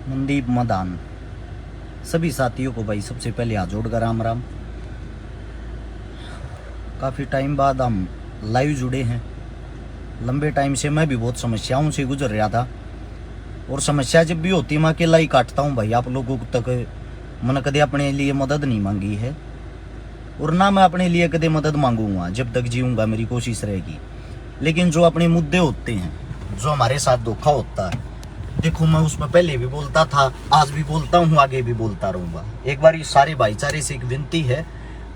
मनदीप मदान। सभी साथियों को भाई सबसे पहले हाथ जोड़कर राम राम। काफ़ी टाइम बाद हम लाइव जुड़े हैं। लंबे टाइम से मैं भी बहुत समस्याओं से गुजर रहा था, और समस्या जब भी होती मैं अकेला ही काटता हूँ भाई। आप लोगों तक मैंने कदे अपने लिए मदद नहीं मांगी है, और ना मैं अपने लिए कदे मदद मांगूंगा। जब तक जीऊँगा मेरी कोशिश रहेगी। लेकिन जो अपने मुद्दे होते हैं, जो हमारे साथ धोखा होता है, देखो मैं उसमें पहले भी बोलता था, आज भी बोलता हूँ, आगे भी बोलता रहूँगा। एक बार इस सारे भाईचारे से एक विनती है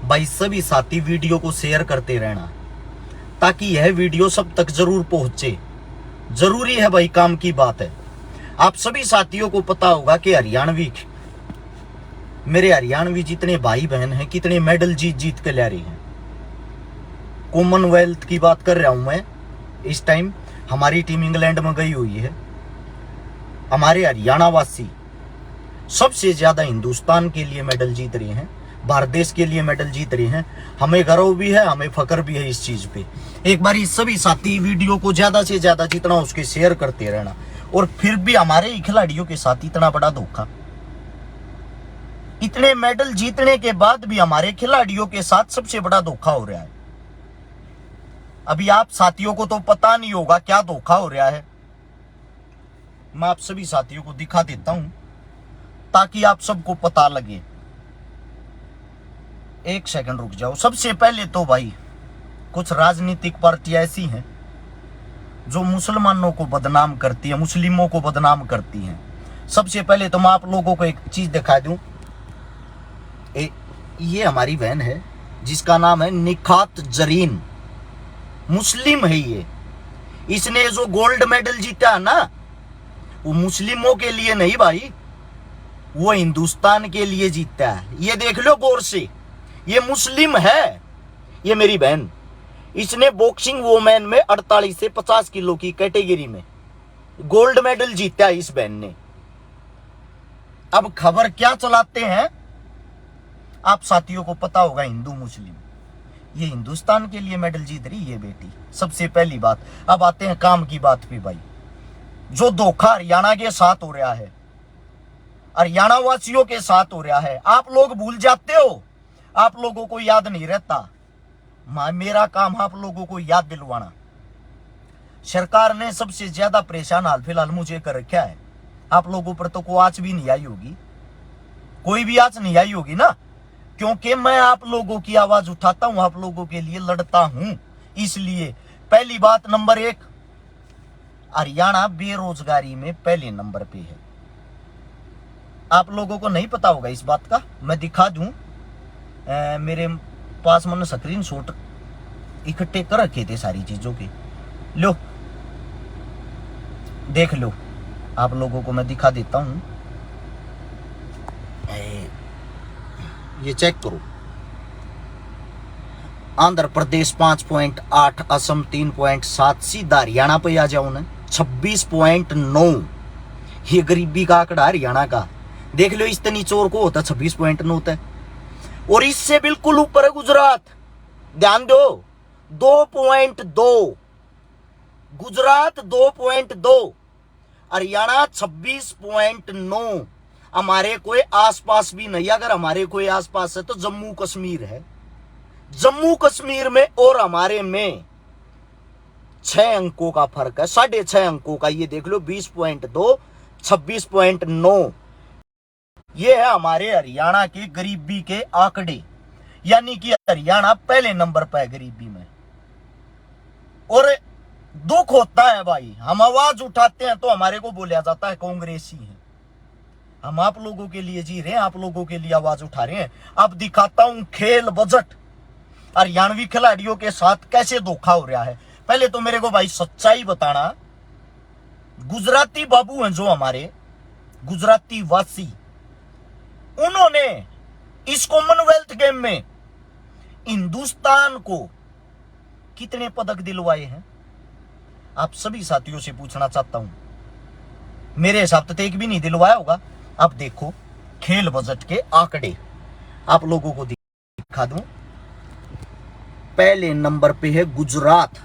भाई, सभी साथी वीडियो को शेयर करते रहना, ताकि यह वीडियो सब तक जरूर पहुंचे। जरूरी है भाई, काम की बात है। आप सभी साथियों को पता होगा कि हरियाणवी, मेरे हरियाणवी जितने भाई बहन हैं, कितने मेडल जीत जीत के ला रहे हैं। कॉमनवेल्थ की बात कर रहा हूं मैं। इस टाइम हमारी टीम इंग्लैंड में गई हुई है। हमारे हरियाणा वासी सबसे ज्यादा हिंदुस्तान के लिए मेडल जीत रहे हैं, भारत देश के लिए मेडल जीत रहे हैं। हमें गर्व भी है, हमें फक्र भी है इस चीज पे। एक बार इस सभी साथी वीडियो को ज्यादा से ज्यादा जितना उसके शेयर करते रहना। और फिर भी हमारे ही खिलाड़ियों के साथ इतना बड़ा धोखा, इतने मेडल जीतने के बाद भी हमारे खिलाड़ियों के साथ सबसे बड़ा धोखा हो रहा है। अभी आप साथियों को तो पता नहीं होगा क्या धोखा हो रहा है। मैं आप सभी साथियों को दिखा देता हूं, ताकि आप सबको पता लगे। एक सेकंड रुक जाओ। सबसे पहले तो भाई, कुछ राजनीतिक पार्टी ऐसी हैं जो मुसलमानों को बदनाम करती है, मुस्लिमों को बदनाम करती हैं। सबसे पहले तो मैं आप लोगों को एक चीज दिखा दूं। ये हमारी बहन है जिसका नाम है निखात जरीन, मुस्लिम है ये। इसने जो गोल्ड मेडल जीता है ना, वो मुस्लिमों के लिए नहीं भाई, वो हिंदुस्तान के लिए जीता है। ये देख लो गौर से, ये मुस्लिम है। ये मेरी बहन, इसने बॉक्सिंग वोमेन में 48 से 50 किलो की कैटेगरी में गोल्ड मेडल जीता है इस बहन ने। अब खबर क्या चलाते हैं आप साथियों को पता होगा, हिंदू मुस्लिम। ये हिंदुस्तान के लिए मेडल जीत रही है बेटी, सबसे पहली बात। अब आते हैं काम की बात पे भाई। जो धोखा हरियाणा के साथ हो रहा है, हरियाणा वासियों के साथ हो रहा है, आप लोग भूल जाते हो, आप लोगों को याद नहीं रहता। मेरा काम आप लोगों को याद दिलवाना। सरकार ने सबसे ज्यादा परेशान हाल फिलहाल मुझे कर रखा है। आप लोगों पर तो कोई आंच भी नहीं आई होगी, कोई भी आंच नहीं आई होगी ना, क्योंकि मैं आप लोगों की आवाज उठाता हूं, आप लोगों के लिए लड़ता हूं। इसलिए पहली बात, नंबर 1, हरियाणा बेरोजगारी में पहले नंबर पे है। आप लोगों को नहीं पता होगा इस बात का, मैं दिखा दूं। मेरे पास मैंने स्क्रीन शॉट इकट्ठे कर रखे थे सारी चीजों के। लो देख लो, आप लोगों को मैं दिखा देता हूं। ये चेक करो। आंध्र प्रदेश 5.8, असम 3.7, सीधा हरियाणा पे आ जाओ ना 26.9। ये गरीबी का आंकड़ा हरियाणा का देख लो। इतनी चोर को होता 26.9 होता है। और इससे बिल्कुल ऊपर है गुजरात, ध्यान दो, 2.2। गुजरात 2.2, हरियाणा 26.9। हमारे कोई आसपास भी नहीं। अगर हमारे कोई आसपास है तो जम्मू कश्मीर है। जम्मू कश्मीर में और हमारे में 6 अंकों का फर्क है, 6.5 अंकों का। ये देख लो, 20.2, 26.9। ये है हमारे हरियाणा के गरीबी के आंकड़े। यानी कि हरियाणा पहले नंबर पर है गरीबी में। और दुख होता है भाई, हम आवाज उठाते हैं तो हमारे को बोला जाता है कांग्रेसी है। हम आप लोगों के लिए जी रहे हैं, आप लोगों के लिए आवाज उठा रहे हैं। अब दिखाता हूं खेल बजट, हरियाणवी खिलाड़ियों के साथ कैसे धोखा हो रहा है। पहले तो मेरे को भाई सच्चाई बताना। गुजराती बाबू हैं जो हमारे गुजराती वासी, उन्होंने इस कॉमनवेल्थ गेम में हिंदुस्तान को कितने पदक दिलवाए हैं, आप सभी साथियों से पूछना चाहता हूं। मेरे हिसाब से एक भी नहीं दिलवाया होगा। अब देखो खेल बजट के आंकड़े आप लोगों को दिखा दूं। पहले नंबर पे है गुजरात।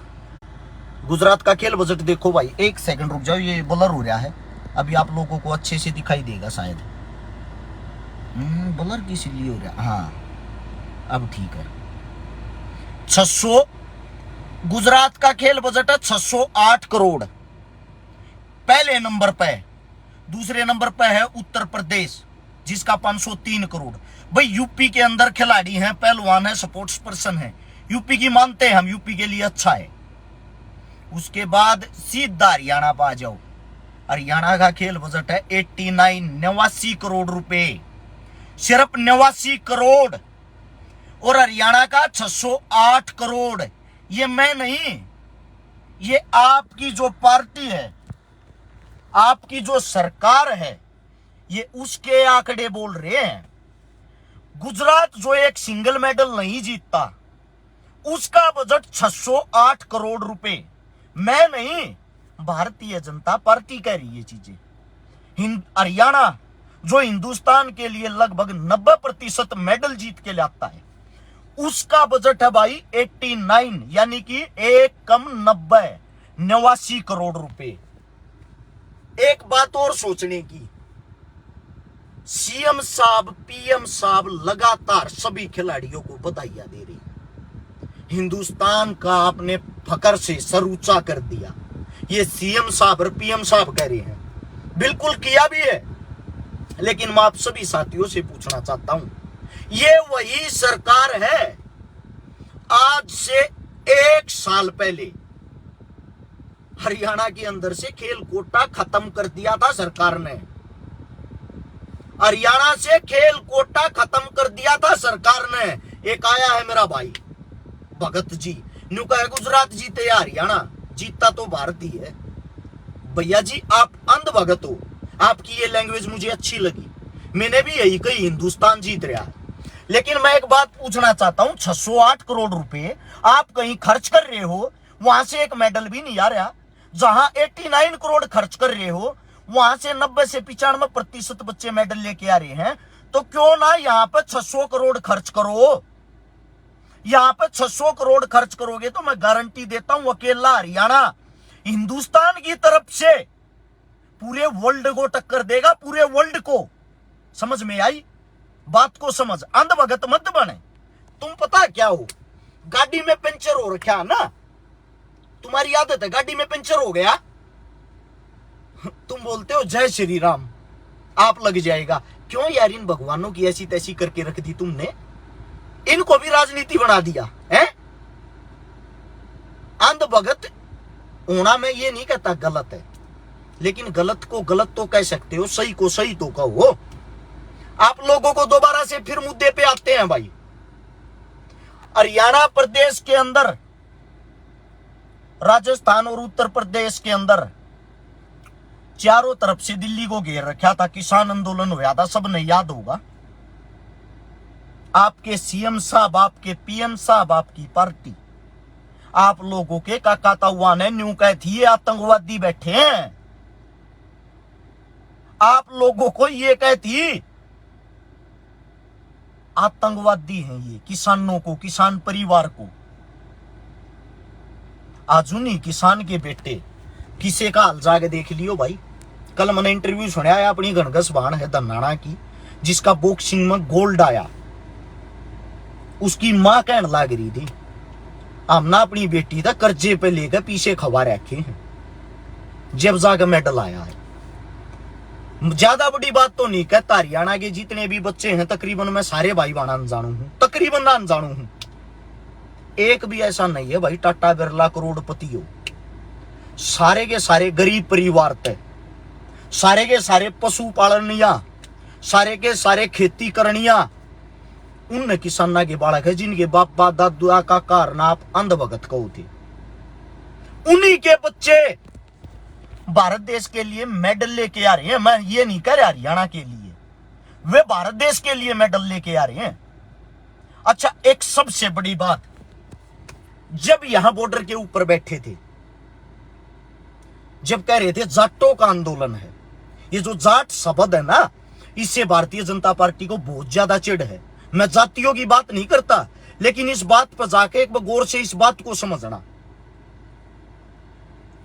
गुजरात का खेल बजट देखो भाई। एक सेकंड रुक जाओ, ये ब्लर हो रहा है। अभी आप लोगों को अच्छे से दिखाई देगा शायद। ब्लर किस लिए हो रहा, हाँ अब ठीक है। 600 गुजरात का खेल बजट है 608 करोड़ पहले नंबर पे। दूसरे नंबर पे है उत्तर प्रदेश जिसका 503 करोड़। भाई यूपी के अंदर खिलाड़ी हैं, पहलवान है, स्पोर्ट्स पर्सन है, यूपी की मानते हैं हम, यूपी के लिए अच्छा है। उसके बाद सीधा हरियाणा पर आ जाओ। हरियाणा का खेल बजट है 89 करोड़ रुपए, सिर्फ 89 करोड़। और हरियाणा का 608 करोड़। ये मैं नहीं, ये आपकी जो पार्टी है, आपकी जो सरकार है, ये उसके आंकड़े बोल रहे हैं। गुजरात जो एक सिंगल मेडल नहीं जीतता, उसका बजट 608 करोड़ रुपए। मैं नहीं, भारतीय जनता पार्टी कह रही है चीजें। हरियाणा जो हिंदुस्तान के लिए लगभग 90% मेडल जीत के लाता है, उसका बजट है भाई 89, यानी कि 1 कम 90, 89 करोड़ रुपए। एक बात और सोचने की, सीएम साहब, पीएम साहब लगातार सभी खिलाड़ियों को बधाइयां दे रही। हिंदुस्तान का आपने फकर से सर ऊंचा कर दिया, ये सीएम साहब और पीएम साहब कह रहे हैं। बिल्कुल किया भी है, लेकिन मैं आप सभी साथियों से पूछना चाहता हूं, ये वही सरकार है आज से 1 साल पहले हरियाणा के अंदर से खेल कोटा खत्म कर दिया था सरकार ने। हरियाणा से खेल कोटा खत्म कर दिया था सरकार ने। एक आया है मेरा भाई भगत जी, न्यू कहा गुजरात जीते या हरियाणा, जीतता तो भारत ही है। भैया जी आप अंध भगत हो, आपकी ये लैंग्वेज मुझे अच्छी लगी, मैंने भी यही कही, हिंदुस्तान जीत रहा है। लेकिन मैं एक बात पूछना चाहता हूं, 608 करोड़ रुपए आप कहीं खर्च कर रहे हो, वहां से एक मेडल भी नहीं आ रहा। जहां 89 करोड़ खर्च कर रहे हो, वहां से 90 से 95% बच्चे मेडल लेके आ रहे हैं। तो क्यों ना यहां पर 600 करोड़ खर्च करो। यहां पर 600 करोड़ खर्च करोगे तो मैं गारंटी देता हूं अकेला हरियाणा हिंदुस्तान की तरफ से पूरे वर्ल्ड को टक्कर देगा, पूरे वर्ल्ड को। समझ में आई बात को? समझ, अंधभगत मत बने। तुम पता क्या हो, गाड़ी में पंचर हो रखा ना, तुम्हारी आदत है, गाड़ी में पंचर हो गया, तुम बोलते हो जय श्री राम, आप लग जाएगा। क्यों यार, इन भगवानों की ऐसी तैसी करके रख दी तुमने, इनको भी राजनीति बना दिया है। अंधभगत होना मैं ये नहीं कहता गलत है, लेकिन गलत को गलत तो कह सकते हो, सही को सही तो कहो। आप लोगों को दोबारा से फिर मुद्दे पे आते हैं भाई। हरियाणा प्रदेश के अंदर, राजस्थान और उत्तर प्रदेश के अंदर चारों तरफ से दिल्ली को घेर रखा था, किसान आंदोलन हुआ था, सबने याद होगा। आपके सीएम साहब, आपके पीएम साहब, आपकी पार्टी, आप लोगों के काका ताऊआ ने न्यू कह थी ये आतंकवादी बैठे हैं। आप लोगों को ये कहती आतंकवादी हैं ये, किसानों को, किसान परिवार को। आजुनी किसान के बेटे किसे का हाल जाके देख लियो भाई। कल मैंने इंटरव्यू सुना है अपनी गणगस बाण है धनाना की, जिसका बॉक्सिंग में गोल्ड आया। उसकी मां कहने लग रही थी हमने अपनी बेटी था कर्जे पे लेकर पीछे खवा रखे हैं, जब जाकर मेडल आया है। ज्यादा बड़ी बात तो नहीं कहता, हरियाणा के जितने भी बच्चे हैं तकरीबन मैं सारे भाई बहन अनजानू हूं, तकरीबन ना अनजानू हूं। एक भी ऐसा नहीं है भाई टाटा बिरला करोड़पति हो। सारे के सारे गरीब परिवार थे, सारे के सारे पशुपालनिया, सारे के सारे खेती करनिया, उन किसाना के बालक है जिनके बाप दादा का कारण आप अंधभगत कहो थे। उन्हीं के बच्चे भारत देश के लिए मेडल लेके आ रहे हैं। मैं ये नहीं कह रहा हरियाणा के लिए, वे भारत देश के लिए मेडल लेके आ रहे हैं। अच्छा, एक सबसे बड़ी बात, जब यहां बॉर्डर के ऊपर बैठे थे, जब कह रहे थे जाटों का आंदोलन है, ये जो जाट शब्द है ना, इससे भारतीय जनता पार्टी को बहुत ज्यादा चिढ़ है। मैं जातियों की बात नहीं करता, लेकिन इस बात पर जाके एक बार गौर से इस बात को समझना।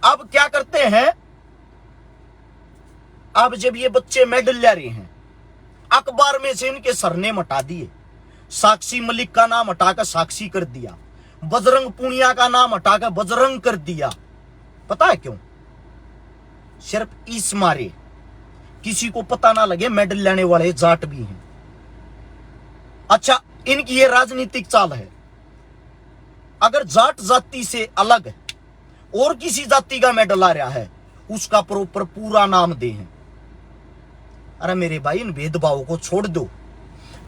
अब क्या करते हैं, अब जब ये बच्चे मेडल ले रहे हैं, अखबार में से इनके सरनेम हटा दिए, साक्षी मलिक का नाम हटाकर साक्षी कर दिया, बजरंग पूनिया का नाम हटाकर बजरंग कर दिया। पता है क्यों? सिर्फ इस मारे किसी को पता ना लगे मेडल लेने वाले जाट भी हैं। अच्छा, इनकी ये राजनीतिक चाल है, अगर जाट जाति से अलग और किसी जाति का मेडल आ रहा है, उसका प्रॉपर पूरा नाम दे हैं। अरे मेरे भाई, इन भेदभाव को छोड़ दो।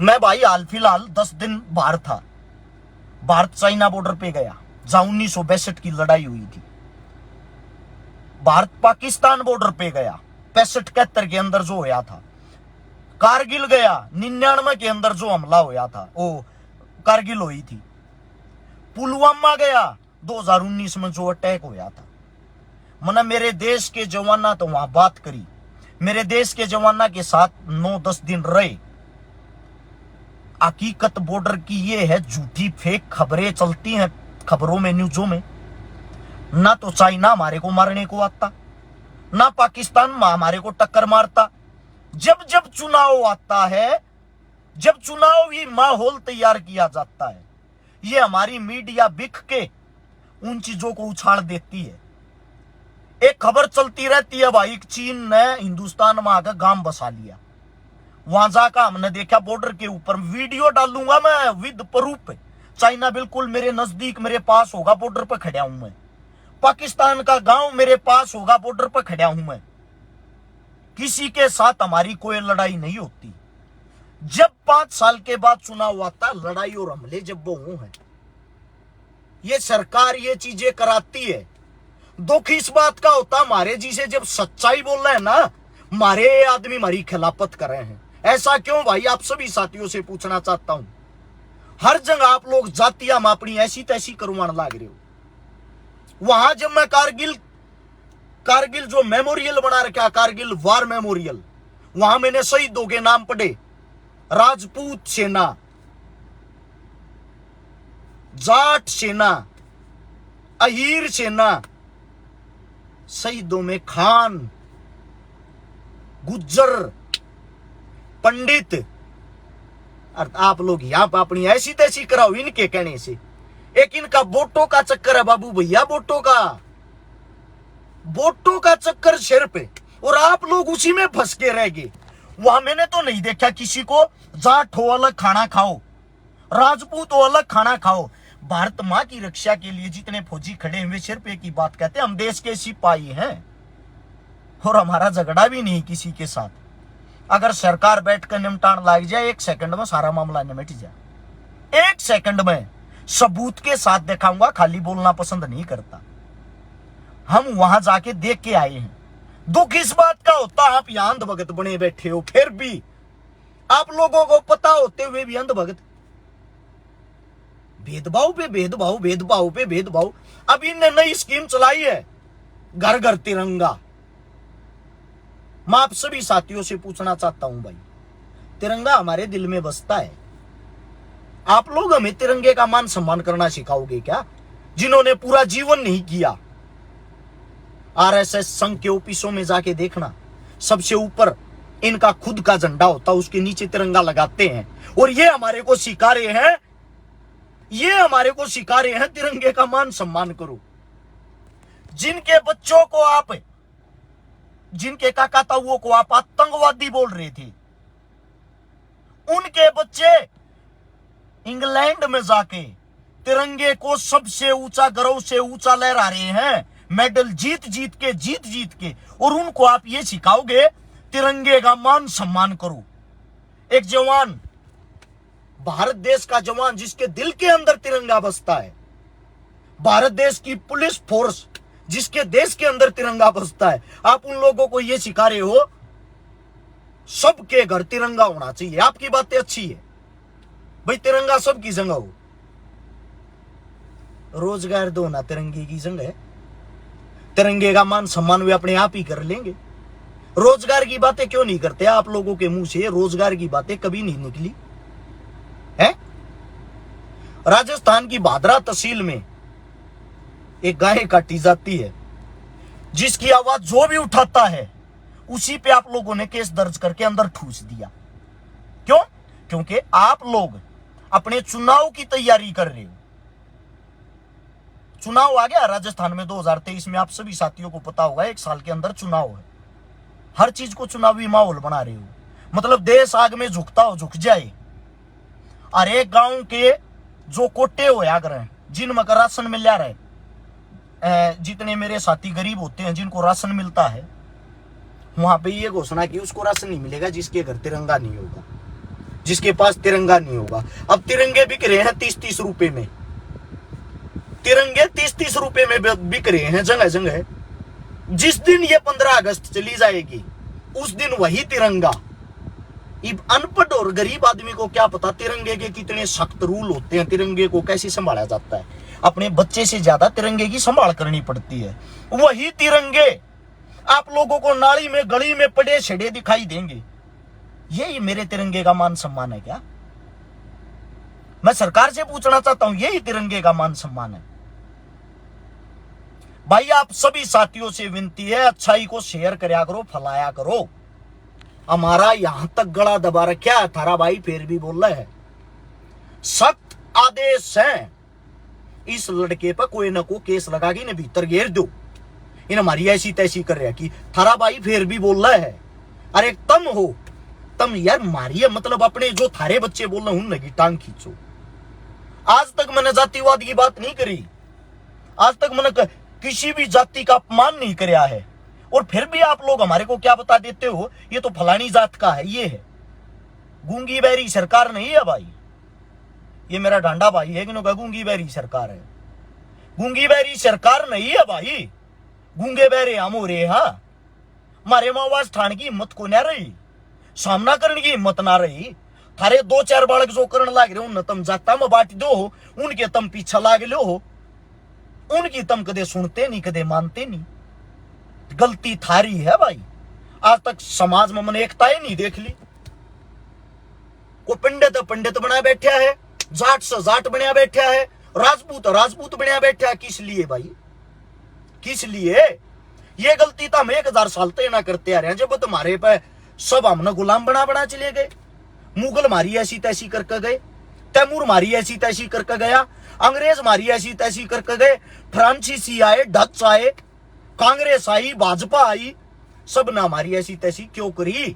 मैं भाई हाल फिलहाल 10 दिन बाहर था, भारत चाइना बॉर्डर पे गया, जहां 1962 की लड़ाई हुई थी। भारत पाकिस्तान बॉर्डर पे गया, 65-71 के अंदर जो होया था। कारगिल गया, 99 के अंदर जो हमला होया था, वो कारगिल हुई थी। पुलवामा गया, 2019 में जो अटैक होया था। मना मेरे देश के जवाना तो वहां बात करी, मेरे देश के जवाना के साथ 9-10 दिन रहे। हकीकत बॉर्डर की ये है, झूठी फेक खबरें चलती हैं खबरों में, न्यूज़ों में। ना तो चाइना हमारे को मारने को आता, ना पाकिस्तान हमारे को टक्कर मारता। जब जब चुनाव आता है, जब चुनावी माहौल तैयार किया जाता है, ये हमारी मीडिया बिक के उन चीजों को उछाल देती है। एक खबर चलती रहती है भाई, चीन ने हिंदुस्तान में आकर गांव बसा लिया। वहां जाकर हमने देखा बॉर्डर के ऊपर, वीडियो डालूंगा मैं विद प्रूफ। चाइना बिल्कुल मेरे नजदीक, मेरे पास होगा, बॉर्डर पर खड़ा हूं मैं। पाकिस्तान का गांव मेरे पास होगा, बॉर्डर पर खड़ा हूं मैं। किसी के साथ हमारी कोई लड़ाई नहीं होती। जब 5 साल के बाद चुनाव आता, लड़ाई और हमले जब वो है, ये सरकार ये चीजें कराती है। दुख इस बात का होता, हमारे जी से जब सच्चाई बोल रहे हैं ना, मारे आदमी हमारी खिलाफत कर रहे हैं। ऐसा क्यों भाई? आप सभी साथियों से पूछना चाहता हूं। हर जगह आप लोग जातियां अपनी ऐसी तैसी करवाने लग रहे हो। वहां जब मैं कारगिल जो मेमोरियल बना रखा, कारगिल वार मेमोरियल, वहां मैंने शहीदों के नाम पढ़े। राजपूत सेना, जाट सेना, अहीर सेना, शहीदों में खान, गुज्जर, पंडित। आप लोग यहां पर अपनी ऐसी तैसी कराओ इनके कहने से। एक इनका वोटों का चक्कर है बाबू भैया, वोटों का चक्कर सिर पे, और आप लोग उसी में फंस के रह गए। वहां मैंने तो नहीं देखा किसी को जाट हो अलग खाना खाओ, राजपूत हो अलग खाना खाओ। भारत माँ की रक्षा के लिए जितने फौजी खड़े हुए सिर्फ एक ही बात कहते हैं, हम देश के सिपाही हैं और हमारा झगड़ा भी नहीं किसी के साथ। अगर सरकार बैठकर निपटान लग जाए, 1 सेकंड में सारा मामला निपट जाए। 1 सेकंड में सबूत के साथ दिखाऊंगा, खाली बोलना पसंद नहीं करता। हम वहां जाके देख के आए हैं। दुख इस बात का होता, आप यहां अंधभगत बने बैठे हो, फिर भी आप लोगों को पता होते हुए भी अंधभगत। भेदभाव पे भेदभाव, भेदभाव पे भेदभाव। अब इनने नई स्कीम चलाई है, घर घर तिरंगा। मैं आप सभी साथियों से पूछना चाहता हूं भाई, तिरंगा हमारे दिल में बसता है। आप लोग हमें तिरंगे का मान सम्मान करना सिखाओगे क्या, जिन्होंने पूरा जीवन नहीं किया? आरएसएस संघ के ऑफिसों में जाके देखना, सबसे ऊपर इनका खुद का झंडा होता, उसके नीचे तिरंगा लगाते हैं। और ये हमारे को सिखा रहे हैं, तिरंगे का मान सम्मान करो। जिनके बच्चों को आप, जिनके काका ताऊओं को आप आतंकवादी बोल रहे थे, उनके बच्चे इंग्लैंड में जाके तिरंगे को सबसे ऊंचा, गर्व से ऊंचा लहरा रहे हैं, मेडल जीत जीत के। और उनको आप ये सिखाओगे तिरंगे का मान सम्मान करो। एक जवान, भारत देश का जवान, जिसके दिल के अंदर तिरंगा बसता है, भारत देश की पुलिस फोर्स जिसके देश के अंदर तिरंगा बसता है, आप उन लोगों को यह सिखा रहे हो सबके घर तिरंगा होना चाहिए। आपकी बातें अच्छी है भाई, तिरंगा सबकी जगह हो, रोजगार दो ना, तिरंगे की जगह है। तिरंगे का मान सम्मान वे अपने आप ही कर लेंगे। रोजगार की बातें क्यों नहीं करते आप लोगों के मुंह से? रोजगार की बातें कभी नहीं निकली है। राजस्थान की भादरा तहसील में एक गाय काटी जाती है, जिसकी आवाज जो भी उठाता है उसी पे आप लोगों ने केस दर्ज करके अंदर ठूस दिया। क्यों? क्योंकि आप लोग अपने चुनाव की तैयारी कर रहे हो। चुनाव आ गया राजस्थान में 2023 में, आप सभी साथियों को पता होगा, 1 साल के अंदर चुनाव है। हर चीज को चुनावी माहौल बना रहे हो, मतलब देश आग में झुकता हो झुक जाए। और एक गांव के जो कोटे हो आग्रह जिनमें का राशन मिल रहा है, जितने मेरे साथी गरीब होते हैं जिनको राशन मिलता है, वहां पे ये घोषणा की उसको राशन नहीं मिलेगा जिसके घर तिरंगा नहीं होगा, जिसके पास तिरंगा नहीं होगा। अब तिरंगे बिक रहे हैं 30-30 रुपए में, तिरंगे 30-30 रुपए में बिक रहे हैं जगह जगह। जिस दिन ये 15 अगस्त चली जाएगी उस दिन वही तिरंगा, अनपढ़ और गरीब आदमी को क्या पता तिरंगे के कितने सख्त रूल होते हैं, तिरंगे को कैसे संभाला जाता है। अपने बच्चे से ज्यादा तिरंगे की संभाल करनी पड़ती है। वही तिरंगे आप लोगों को नाली में गली में पड़े छड़े दिखाई देंगे। यही मेरे तिरंगे का मान सम्मान है क्या? मैं सरकार से पूछना चाहता हूं, यही तिरंगे का मान सम्मान है? भाई आप सभी साथियों से विनती है, अच्छाई को शेयर करया करो, फैलाया करो। हमारा यहां तक गला दबा रखा है, थारा भाई फिर भी बोल रहा है। सख्त आदेश है, इस लड़के पर कोई ना कोई केस लगा के इन्हें भीतर घेर दो। इन हमारी ऐसी तैसी कर रहा कि थारा भाई फिर भी बोल रहा है। अरे तम हो, तम यार मारिए, मतलब अपने जो थारे बच्चे बोल रहे उनकी टांग खींचो। आज तक मैंने जातिवाद की बात नहीं करी, आज तक मैंने किसी भी जाति का अपमान नहीं कराया है। और फिर भी आप लोग हमारे को क्या बता देते हो, ये तो फलानी जात का है, ये है। गूंगी बहरी सरकार नहीं है भाई, ये मेरा डांडा भाई है कि गूंगी बहरी सरकार है। गूंगी बहरी सरकार नहीं है भाई, गूंगे बहरे हम हो रहे। हाँ, मारे आवाज ठान की हिम्मत को ना रही, सामना करने की हिम्मत ना रही। थारे 2-4 बालक जो करण लाग रहे उन तम जाता में बांट दो, उनके तम पीछा लाग लो हो, उनकी तम कदे सुनते नहीं, कदे मानते नहीं। गलती थारी है भाई। आज तक समाज में मैंने एकता ही नहीं देख ली। को पंडित बना बैठा है, जाट से जाट बना बैठा है, राजपूत बना बैठा है। किस लिए भाई, किस लिए? ये गलती तो हम 1000 साल तक ना करते आ रहे हैं। जब तुम्हारे पे सब हमने गुलाम बना चले गए, मुगल मारी ऐसी तैसी करके गए, तैमूर मारी ऐसी तैसी करके गया, अंग्रेज मारी ऐसी तैसी करके गए, फ्रांसीसी आए, डच आए, कांग्रेस आई, भाजपा आई, सब ना हमारी ऐसी तैसी क्यों करी?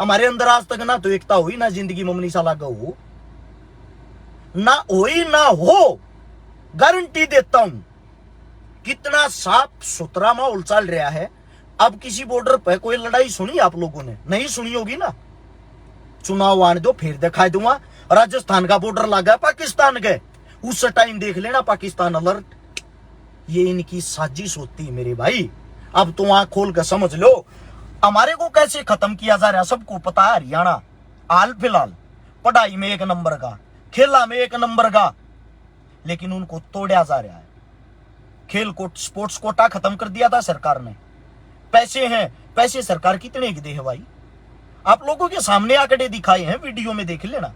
हमारे अंदर आज तक ना तो एकता हुई, ना जिंदगी में मनीषा लागा हो, ना हुई ना हो। गारंटी देता हूं, कितना साफ सुथरा माहौल चल रहा है। अब किसी बॉर्डर पर कोई लड़ाई सुनी आप लोगों ने? नहीं सुनी होगी ना। चुनाव आने दो, फिर दिखाई दूंगा। राजस्थान का बॉर्डर लगा पाकिस्तान के, उस टाइम देख लेना पाकिस्तान अलर्ट। ये इनकी साजिश होती है मेरे भाई। अब तो आंख खोल कर समझ लो हमारे को कैसे खत्म किया जा रहा है। सबको पता है हरियाणा हाल फिलहाल पढ़ाई में 1 नंबर का, खेला में 1 नंबर का, लेकिन उनको तोड़ा जा रहा है। खेल को स्पोर्ट्स कोटा खत्म कर दिया था सरकार ने। पैसे हैं, पैसे सरकार कितने की दे है भाई? आप लोगों के सामने आंकड़े दिखाए हैं, वीडियो में देख लेना।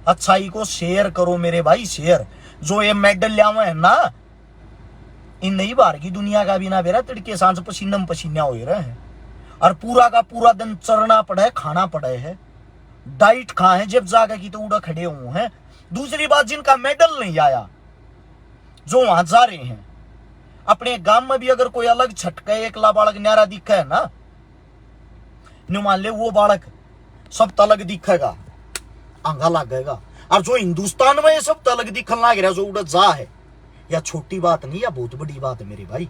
अच्छाई को शेयर करो मेरे भाई, शेयर। जो ये मेडल लिया है ना, इन नई बार की दुनिया का भी ना बेरा तड़के सांझ पसीनम पसीना हो रहे हैं, और पूरा का पूरा दिन चरना पड़ा है, खाना पड़ा है, डाइट खा है, जब जागा की तो उड़ा खड़े हुए हैं। दूसरी बात, जिनका मेडल नहीं आया, जो वहां जा रहे हैं, अपने गांव में भी अगर कोई अलग छटका एकला बालक न्यारा दिखा है ना, मान ले वो बालक सब तलग दिखेगा, आंगा लगेगा। और जो हिंदुस्तान में ये सब तलग दिखने लग रहा है, जो उड़ा जा है, या छोटी बात नहीं, या बहुत बड़ी बात है मेरे भाई।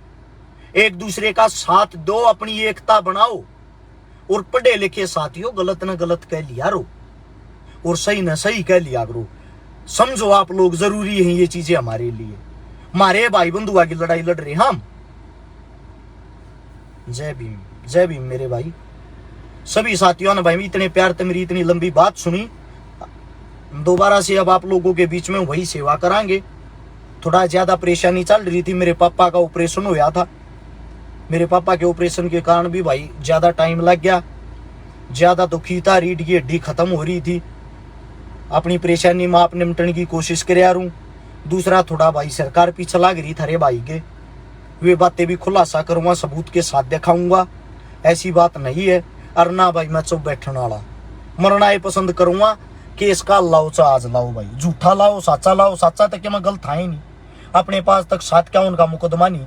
एक दूसरे का साथ दो, अपनी एकता बनाओ, और पढ़े लिखे साथियों गलत न गलत कह लिया रो, और सही न सही कह लिया करो। समझो आप लोग, जरूरी है ये चीजें हमारे लिए। हमारे भाई बंधुआ की लड़ाई लड़ रहे हम। जय भीम, जय भीम मेरे भाई। सभी साथियों ने भाई इतने प्यार से मेरी इतनी लंबी बात सुनी। दोबारा से अब आप लोगों के बीच में वही सेवा करांगे। थोड़ा ज्यादा परेशानी चल रही थी, मेरे पापा का ऑपरेशन हुआ था। मेरे पापा के ऑपरेशन के कारण भी भाई ज्यादा टाइम लग गया, ज्यादा तो खीता रीढ़ की हड्डी खत्म हो रही थी। अपनी परेशानी में आप निपटने की कोशिश कर रहा हूं। दूसरा, थोड़ा भाई सरकार पीछे लग रही थारे भाई के, वे बातें भी खुलासा करूंगा, सबूत के साथ दिखाऊंगा। ऐसी बात नहीं है। और ना भाई मैं चुप बैठने वाला, मरना ही पसंद करूंगा। केस का लाओ चाहे आज लाओ भाई, झूठा लाओ साचा तक मैं गलत था ही नहीं, अपने पास तक 7 क्या उनका मुकदमा नहीं।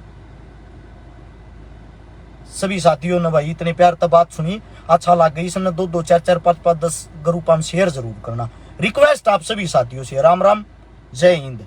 सभी साथियों ने भाई इतने प्यार तक बात सुनी, अच्छा लग गई। इसने 2 2 4 4 5 5 10 ग्रुप में शेयर जरूर करना, रिक्वेस्ट आप सभी साथियों से। राम राम, जय हिंद।